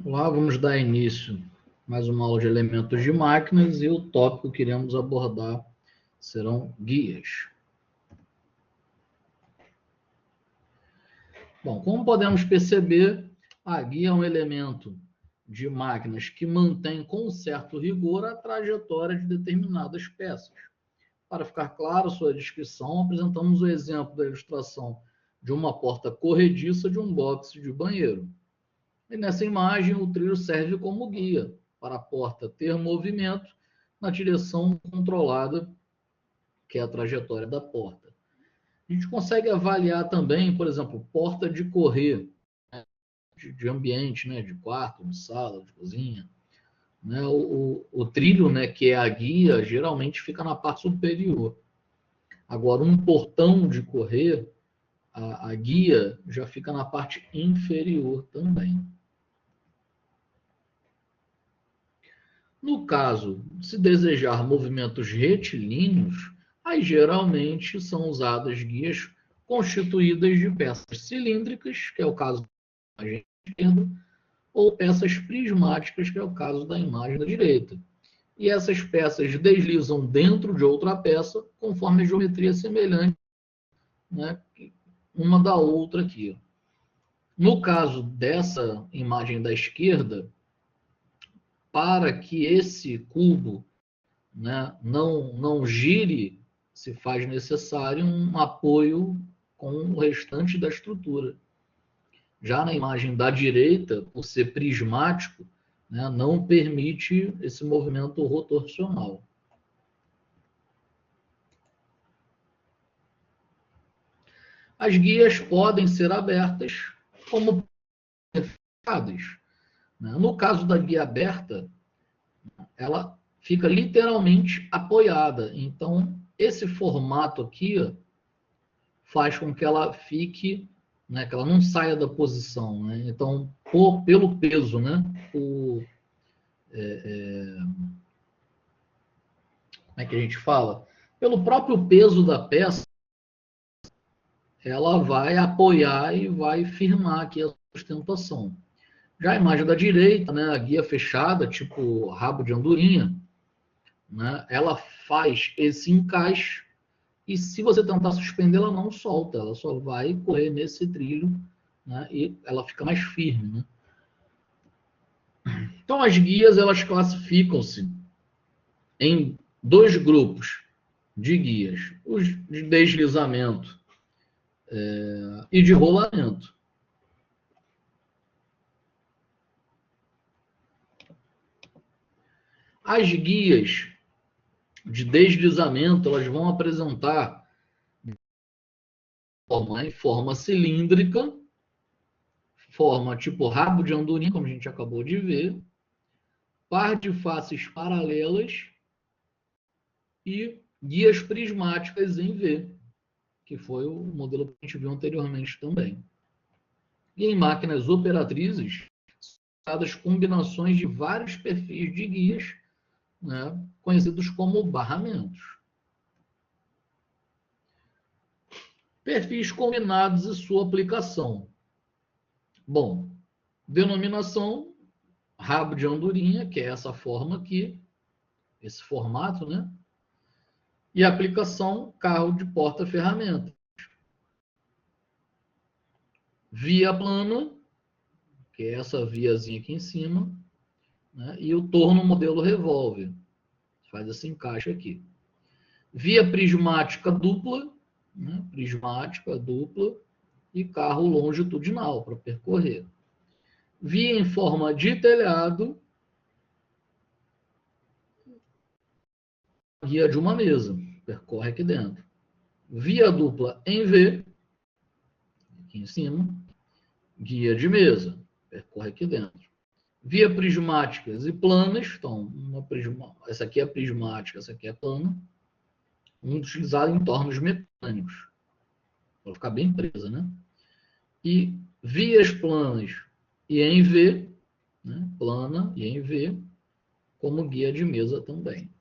Olá, vamos dar início a mais uma aula de elementos de máquinas e o tópico que iremos abordar serão guias. Bom, como podemos perceber, a guia é um elemento de máquinas que mantém com certo rigor a trajetória de determinadas peças. Para ficar claro sua descrição, apresentamos o exemplo da ilustração de uma porta corrediça de um box de banheiro. E nessa imagem, o trilho serve como guia para a porta ter movimento na direção controlada, que é a trajetória da porta. A gente consegue avaliar também, por exemplo, porta de correr, né, de ambiente, né, de quarto, de sala, de cozinha. Né, o trilho, né, que é a guia, geralmente fica na parte superior. Agora, um portão de correr, a guia já fica na parte inferior também. No caso, se desejar movimentos retilíneos, aí geralmente são usadas guias constituídas de peças cilíndricas, que é o caso da imagem esquerda, ou peças prismáticas, que é o caso da imagem da direita. E essas peças deslizam dentro de outra peça, conforme a geometria semelhante, né, uma da outra aqui. No caso dessa imagem da esquerda, para que esse cubo, né, não gire, se faz necessário um apoio com o restante da estrutura. Já na imagem da direita, por ser prismático, né, não permite esse movimento rotacional. As guias podem ser abertas como fechadas. No caso da guia aberta, ela fica literalmente apoiada. Então, esse formato aqui faz com que ela fique, né, que ela não saia da posição. Né? Então, pelo peso, né, como é que a gente fala? Pelo próprio peso da peça, ela vai apoiar e vai firmar aqui a sustentação. Já a imagem da direita, né, a guia fechada, tipo rabo de andorinha, né, ela faz esse encaixe e se você tentar suspender, ela não solta, ela só vai correr nesse trilho, né, e ela fica mais firme. Né? Então, as guias elas classificam-se em dois grupos de guias: os de deslizamento e de rolamento. As guias de deslizamento elas vão apresentar em forma cilíndrica, forma tipo rabo de andorinha, como a gente acabou de ver, par de faces paralelas e guias prismáticas em V, que foi o modelo que a gente viu anteriormente também. E em máquinas operatrizes, usadas combinações de vários perfis de guias, né, conhecidos como barramentos. Perfis combinados e sua aplicação. Bom, denominação rabo de andorinha, que é essa forma aqui, esse formato, né? E aplicação carro de porta-ferramenta. Via plana, que é essa viazinha aqui em cima, né? E o torno modelo revólver. Faz esse encaixe aqui. Via prismática dupla, né? Prismática dupla e carro longitudinal para percorrer. Via em forma de telhado, guia de uma mesa, percorre aqui dentro. Via dupla em V, aqui em cima, guia de mesa, percorre aqui dentro. Via prismáticas e planas, então, essa aqui é prismática, essa aqui é plana, utilizado em tornos mecânicos, para ficar bem presa, né? E vias planas e em V, né? Plana e em V, como guia de mesa também.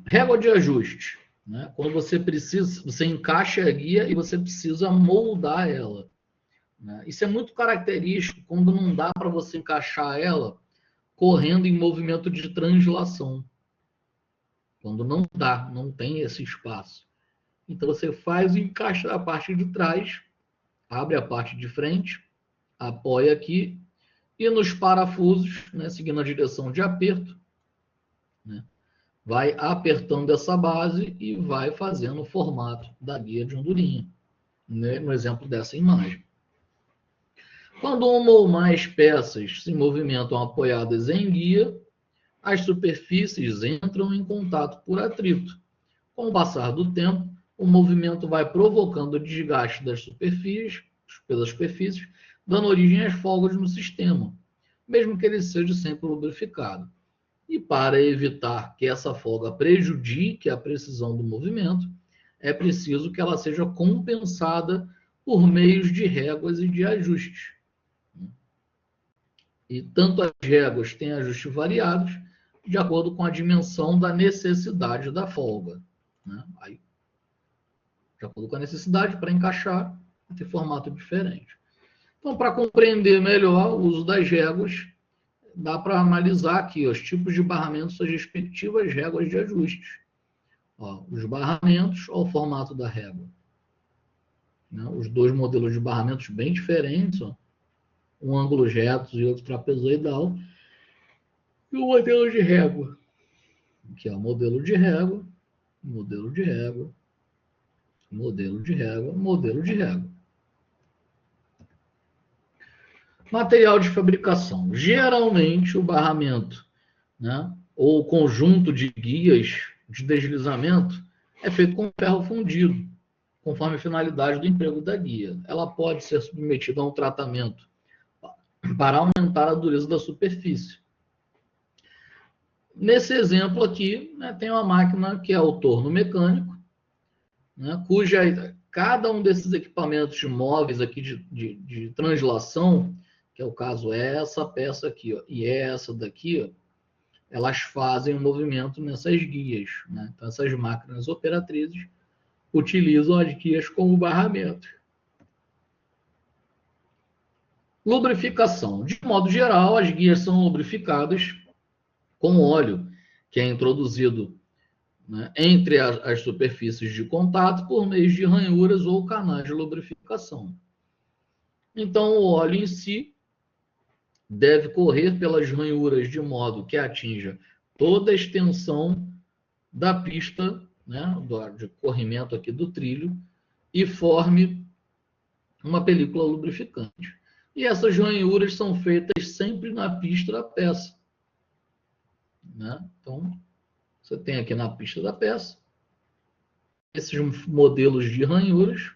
Régua de ajuste, né? Quando você encaixa a guia e você precisa moldar ela. né? Isso é muito característico quando não dá para você encaixar ela correndo em movimento de translação. Quando não dá, não tem esse espaço. Então você faz e encaixa a parte de trás, abre a parte de frente, apoia aqui e nos parafusos, né, seguindo a direção de aperto, né, vai apertando essa base e vai fazendo o formato da guia de andorinha, né, no exemplo dessa imagem. Quando uma ou mais peças se movimentam apoiadas em guia, as superfícies entram em contato por atrito. Com o passar do tempo, o movimento vai provocando o desgaste das superfícies, pelas superfícies, dando origem às folgas no sistema, mesmo que ele seja sempre lubrificado. E para evitar que essa folga prejudique a precisão do movimento, é preciso que ela seja compensada por meios de réguas e de ajustes. E tanto as réguas têm ajustes variados, de acordo com a dimensão da necessidade da folga, né? Aí, de acordo com a necessidade, para encaixar, tem formato diferente. Então, para compreender melhor o uso das réguas, dá para analisar aqui os tipos de barramentos, suas respectivas réguas de ajustes. Ó, os barramentos, ó, o formato da régua. Né? Os dois modelos de barramentos bem diferentes, ó. Um ângulo reto e outro trapezoidal. E o modelo de régua. Aqui é o modelo de régua, modelo de régua, modelo de régua, modelo de régua. Material de fabricação. Geralmente o barramento, né, ou o conjunto de guias de deslizamento é feito com ferro fundido, conforme a finalidade do emprego da guia. Ela pode ser submetida a um tratamento para aumentar a dureza da superfície. Nesse exemplo aqui, né, tem uma máquina que é o torno mecânico, né, cuja cada um desses equipamentos móveis aqui de translação, que é o caso essa peça aqui, ó, e essa daqui, ó, elas fazem o movimento nessas guias, né? Então essas máquinas operatrizes utilizam as guias como barramento. Lubrificação. De modo geral, as guias são lubrificadas com óleo, que é introduzido, né, entre as superfícies de contato por meio de ranhuras ou canais de lubrificação. Então, o óleo em si deve correr pelas ranhuras de modo que atinja toda a extensão da pista, né, de corrimento aqui do trilho, e forme uma película lubrificante. E essas ranhuras são feitas sempre na pista da peça, né? Então, você tem aqui na pista da peça esses modelos de ranhuras,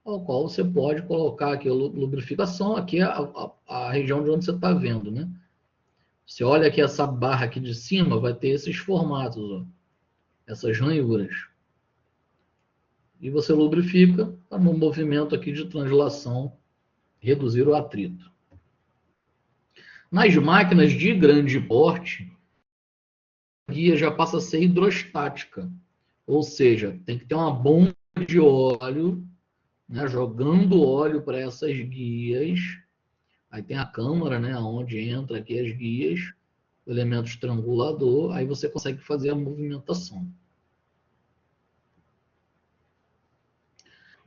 ao qual você pode colocar aqui a lubrificação, aqui é a região de onde você está vendo, né? Você olha aqui essa barra aqui de cima, vai ter esses formatos, ó, essas ranhuras. E você lubrifica para no movimento aqui de translação reduzir o atrito. Nas máquinas de grande porte, a guia já passa a ser hidrostática, ou seja, tem que ter uma bomba de óleo, né, jogando óleo para essas guias. Aí tem a câmara, né, onde entra aqui as guias, o elemento estrangulador, aí você consegue fazer a movimentação.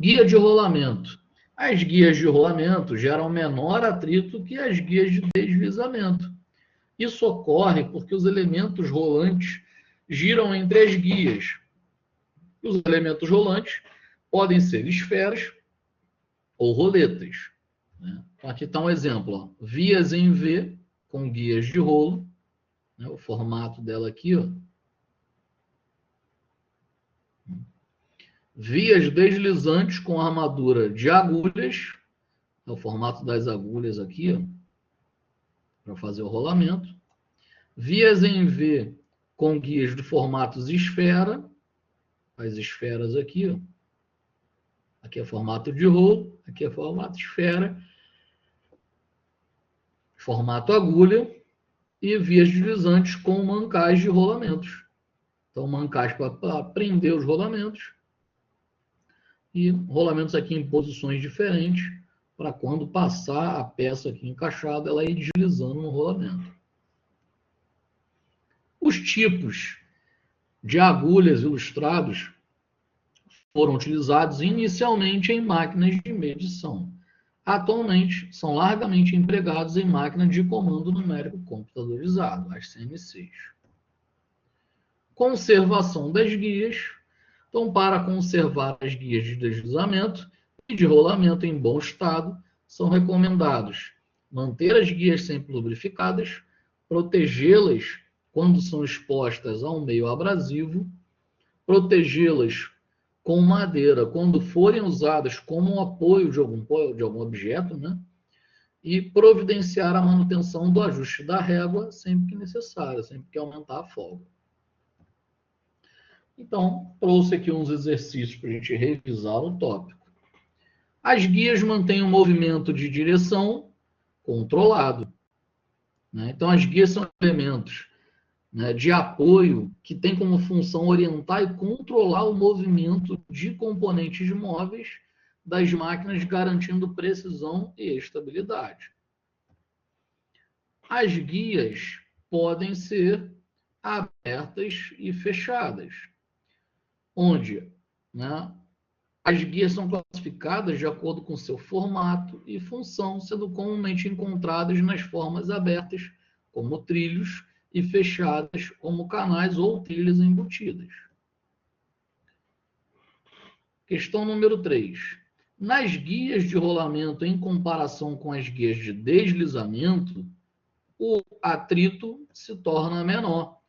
Guia de rolamento. As guias de rolamento geram menor atrito que as guias de deslizamento. Isso ocorre porque os elementos rolantes giram entre as guias. Os elementos rolantes podem ser esferas ou roletas, né? Aqui está um exemplo, ó. Vias em V com guias de rolo, né? O formato dela aqui, ó. Vias deslizantes com armadura de agulhas, é o formato das agulhas aqui, ó, para fazer o rolamento. Vias em V com guias de formatos esfera, as esferas aqui, ó. Aqui é formato de rolo, aqui é formato esfera, formato agulha e vias deslizantes com mancais de rolamentos. Então, mancais para prender os rolamentos e rolamentos aqui em posições diferentes para quando passar a peça aqui encaixada, ela ir deslizando no rolamento. Os tipos de agulhas ilustrados foram utilizados inicialmente em máquinas de medição. Atualmente, são largamente empregados em máquinas de comando numérico computadorizado, as CNCs. Conservação das guias. Então, para conservar as guias de deslizamento e de rolamento em bom estado, são recomendados manter as guias sempre lubrificadas, protegê-las quando são expostas a um meio abrasivo, protegê-las com madeira quando forem usadas como um apoio de algum objeto, né? E providenciar a manutenção do ajuste da régua sempre que necessário, sempre que aumentar a folga. Então, trouxe aqui uns exercícios para a gente revisar o tópico. As guias mantêm um movimento de direção controlado, né? Então, as guias são elementos, né, de apoio que tem como função orientar e controlar o movimento de componentes móveis das máquinas, garantindo precisão e estabilidade. As guias podem ser abertas e fechadas, onde, né, as guias são classificadas de acordo com seu formato e função, sendo comumente encontradas nas formas abertas, como trilhos, e fechadas, como canais ou trilhas embutidas. Questão número 3. Nas guias de rolamento, em comparação com as guias de deslizamento, o atrito se torna menor,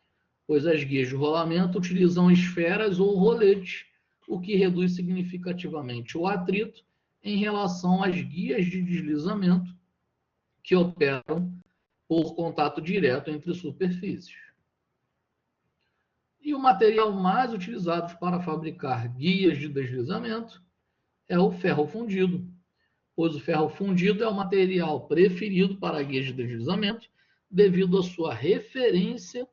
pois as guias de rolamento utilizam esferas ou roletes, o que reduz significativamente o atrito em relação às guias de deslizamento, que operam por contato direto entre superfícies. E o material mais utilizado para fabricar guias de deslizamento é o ferro fundido, pois o ferro fundido é o material preferido para guias de deslizamento devido à sua referência,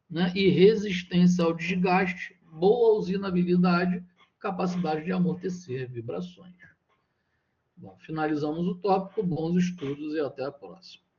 né, e resistência ao desgaste, boa usinabilidade, capacidade de amortecer vibrações. Bom, finalizamos o tópico, bons estudos e até a próxima.